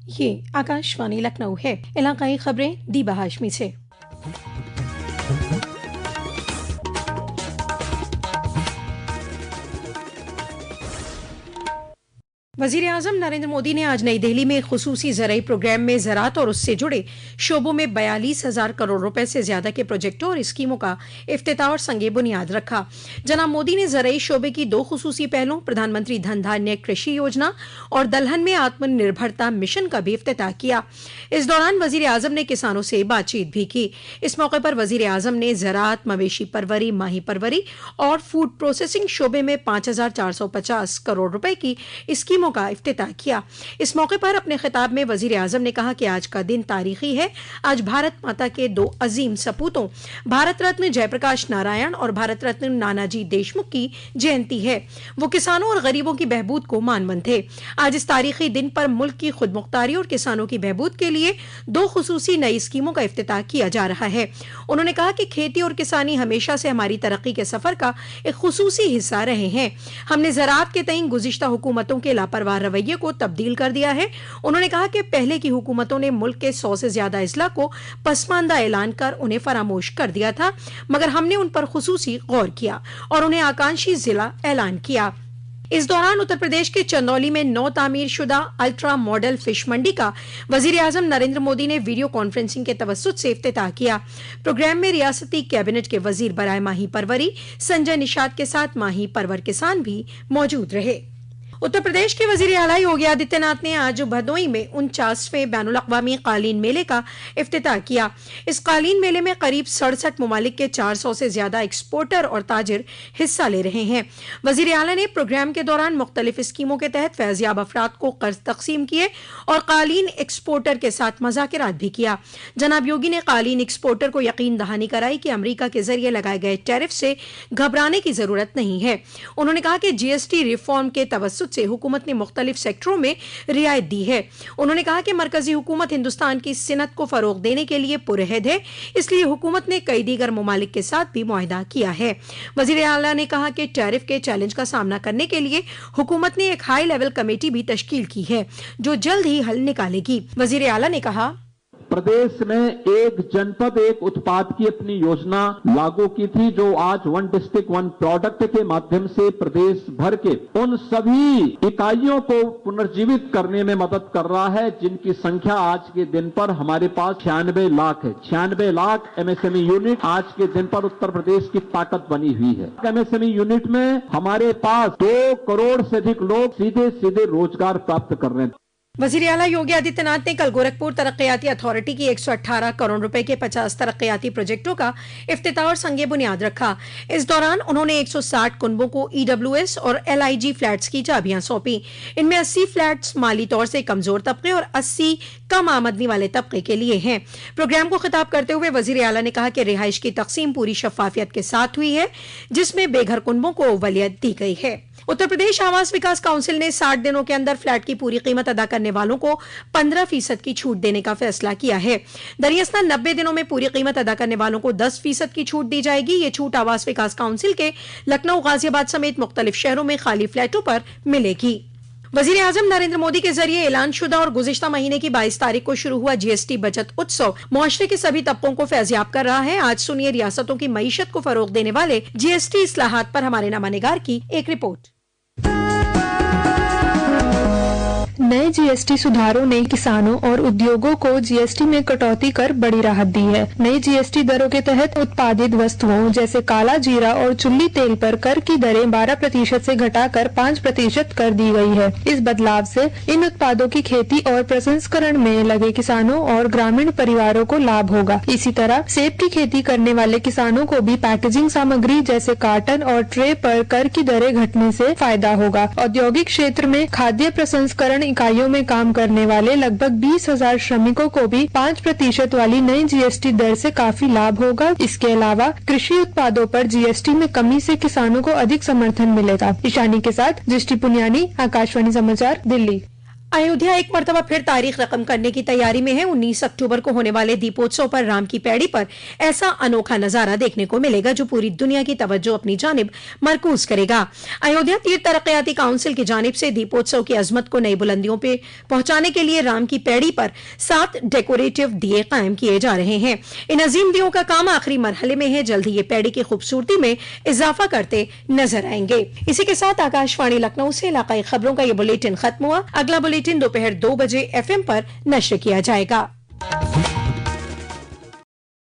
ये आकाशवाणी लखनऊ है। इलाकाई खबरें दीबा हाशमी से। वज़ीर आज़म नरेंद्र मोदी ने आज नई दिल्ली में एक खुसूसी ज़राई प्रोग्राम में ज़राअत और उससे जुड़े शोबों में 42,000 करोड़ रुपए से ज्यादा के प्रोजेक्टों और स्कीमों का इफ्तिताह और संगे बुनियाद रखा। जनाब मोदी ने ज़राई शोबे की 2 खुसूसी पहलों, प्रधानमंत्री धन धान्य कृषि योजना और दलहन में आत्मनिर्भरता मिशन का भी इफ्तिताह किया। इस दौरान वज़ीर आज़म ने किसानों से बातचीत भी की। इस मौके पर वज़ीर आज़म ने ज़राअत, मवेशी परवरी, माही परवरी और फूड प्रोसेसिंग शोबे में 5,450 करोड़ रुपए की स्कीमों का इफ्तिताह किया। इस मौके पर अपने खिताब में वजीर आजम ने कहा कि आज का दिन तारीखी है। आज भारत माता के 2 अजीम सपूतों भारत रत्न जयप्रकाश नारायण और भारत रत्न नानाजी देशमुख की जयंती है। वो किसानों और गरीबों की बहबूद को मानवंत थे। आज इस तारीखी दिन पर मुल्क की खुदमुख्तारी और किसानों की बहबूद के लिए 2 खुसूसी नई स्कीमों का इफ्तिताह किया जा रहा है। उन्होंने कहा कि खेती और किसानी हमेशा से हमारी तरक्की के सफर का एक खुसूसी हिस्सा रहे हैं। हमने ज़राअत के तईं गुज़िश्ता हुकूमतों के लापरवाह रवैये को तब्दील कर दिया है। उन्होंने कहा कि पहले की हुकूमतों ने मुल्क के 100 से ज्यादा अजला को पसमानदा ऐलान कर उन्हें फरामोश कर दिया था, मगर हमने उन पर खुसूसी गौर किया और उन्हें आकांक्षी जिला ऐलान किया। इस दौरान उत्तर प्रदेश के चंदौली में नौ तामीर शुदा अल्ट्रा मॉडल फिश मंडी का वजीर आजम नरेंद्र मोदी ने वीडियो कॉन्फ्रेंसिंग के तवस्सुत से इफ्तिताह किया। प्रोग्राम में रियासती कैबिनेट के वजीर बराए माही परवरी संजय निषाद के साथ माही परवर किसान भी मौजूद रहे। उत्तर प्रदेश के वजीर आला योगी आदित्यनाथ ने आज भदोई में 49वें बैनुल अक़वामी कालीन मेले का इफ्तिताह किया। इस कालीन मेले में करीब 67 ममालिक के 400 से ज्यादा एक्सपोर्टर और ताजिर हिस्सा ले रहे हैं। वजीर आला ने प्रोग्राम के दौरान मुख्तलिफ स्कीमों के तहत फैज़याब अफराद को कर्ज तकसीम किए और कालीन एक्सपोर्टर के साथ मुज़ाकरात भी किया। जनाब योगी ने कालीन एक्सपोर्टर को यकीन दहानी कराई कि अमरीका के जरिए लगाए गए टैरिफ से घबराने की जरूरत नहीं है। उन्होंने कहा कि GST रिफॉर्म के तवस्सुत से हुकूमत ने मुख्तलिफ सेक्टरों में रियायत दी है। उन्होंने कहा कि मरकजी हुकूमत हिंदुस्तान की सिनत को फरोग देने के लिए पुरअहद है, इसलिए हुकूमत ने कई दीगर ममालिक के साथ भी मुआहिदा किया है। वजीर आला ने कहा कि टैरिफ के चैलेंज का सामना करने के लिए हुकूमत ने एक हाई लेवल कमेटी भी तश्कील की है, जो जल्द ही हल निकालेगी। वजीर आला ने कहा, प्रदेश में एक जनपद एक उत्पाद की अपनी योजना लागू की थी, जो आज 1 डिस्ट्रिक्ट 1 प्रोडक्ट के माध्यम से प्रदेश भर के उन सभी इकाइयों को पुनर्जीवित करने में मदद कर रहा है, जिनकी संख्या आज के दिन पर हमारे पास 96 लाख है। 96 लाख MSME यूनिट आज के दिन पर उत्तर प्रदेश की ताकत बनी हुई है। MSME यूनिट में हमारे पास 2 करोड़ से अधिक लोग सीधे सीधे रोजगार प्राप्त कर रहे हैं। वजीर आला योगी आदित्यनाथ ने कल गोरखपुर तरक्कियाती अथॉरिटी की 118 करोड़ रुपए के 50 तरक्कियाती प्रोजेक्टों का इफ्तिताह और संगे बुनियाद रखा। इस दौरान उन्होंने 160 कुनबों को EWS और LIG फ्लैट्स की चाबियां सौंपी। इनमें 80 फ्लैट्स माली तौर से कमजोर तबके और 80 कम आमदनी वाले तबके के लिए हैं। प्रोग्राम को खिताब करते हुए वजीर आला ने कहा कि रिहाइश की तकसीम पूरी शफाफियत के साथ हुई है, जिसमें बेघर कुनबों को वलीयत दी गई है। उत्तर प्रदेश आवास विकास काउंसिल ने 60 दिनों के अंदर फ्लैट की पूरी कीमत अदा करने वालों को 15% की छूट देने का फैसला किया है। दरियास्ता 90 दिनों में पूरी कीमत अदा करने वालों को 10% की छूट दी जाएगी। ये छूट आवास विकास काउंसिल के लखनऊ, गाजियाबाद समेत मुख्तलिफ शहरों में खाली फ्लैटों पर मिलेगी। वजीर आजम नरेंद्र मोदी के जरिए ऐलान शुदा और गुज़िश्ता महीने की 22 तारीख को शुरू हुआ GST बचत उत्सव मुआशरे के सभी तबकों को फैज़याब कर रहा है। आज सुनिए रियासतों की मईशत को फरोग देने वाले GST इस्लाहात पर हमारे नामानिगार की एक रिपोर्ट। नए GST सुधारों ने किसानों और उद्योगों को GST में कटौती कर बड़ी राहत दी है। नई GST दरों के तहत उत्पादित वस्तुओं जैसे काला जीरा और चुल्ली तेल पर कर की दरें 12% से घटाकर 5% कर दी गई है। इस बदलाव से इन उत्पादों की खेती और प्रसंस्करण में लगे किसानों और ग्रामीण परिवारों को लाभ होगा। इसी तरह सेब की खेती करने वाले किसानों को भी पैकेजिंग सामग्री जैसे कार्टन और ट्रे पर कर की दरें घटने से फायदा होगा। औद्योगिक क्षेत्र में खाद्य प्रसंस्करण इकाइयों में काम करने वाले लगभग 20,000 श्रमिकों को भी 5% वाली नई GST दर से काफी लाभ होगा। इसके अलावा कृषि उत्पादों पर GST में कमी से किसानों को अधिक समर्थन मिलेगा। ईशानी के साथ दृष्टि पुनियानी, आकाशवाणी समाचार, दिल्ली। अयोध्या एक मरतबा फिर तारीख रकम करने की तैयारी में है। 19 अक्टूबर को होने वाले दीपोत्सव पर राम की पैड़ी पर ऐसा अनोखा नजारा देखने को मिलेगा जो पूरी दुनिया की तवज्जो अपनी जानिब मरकूज करेगा। अयोध्या तीर्थ तरक्याती काउंसिल की जानिब से दीपोत्सव की अजमत को नई बुलंदियों पे पहुंचाने के लिए राम की पैड़ी पर 7 डेकोरेटिव दिए कायम किए जा रहे हैं। इन अजीम दियों का काम आखिरी मरहले में है। जल्द ही ये पैड़ी की खूबसूरती में इजाफा करते नजर आएंगे। इसी के साथ आकाशवाणी लखनऊ से इलाकाई खबरों का ये बुलेटिन खत्म हुआ। अगला बुलेटिन दोपहर 2 बजे FM पर नश्र किया जाएगा।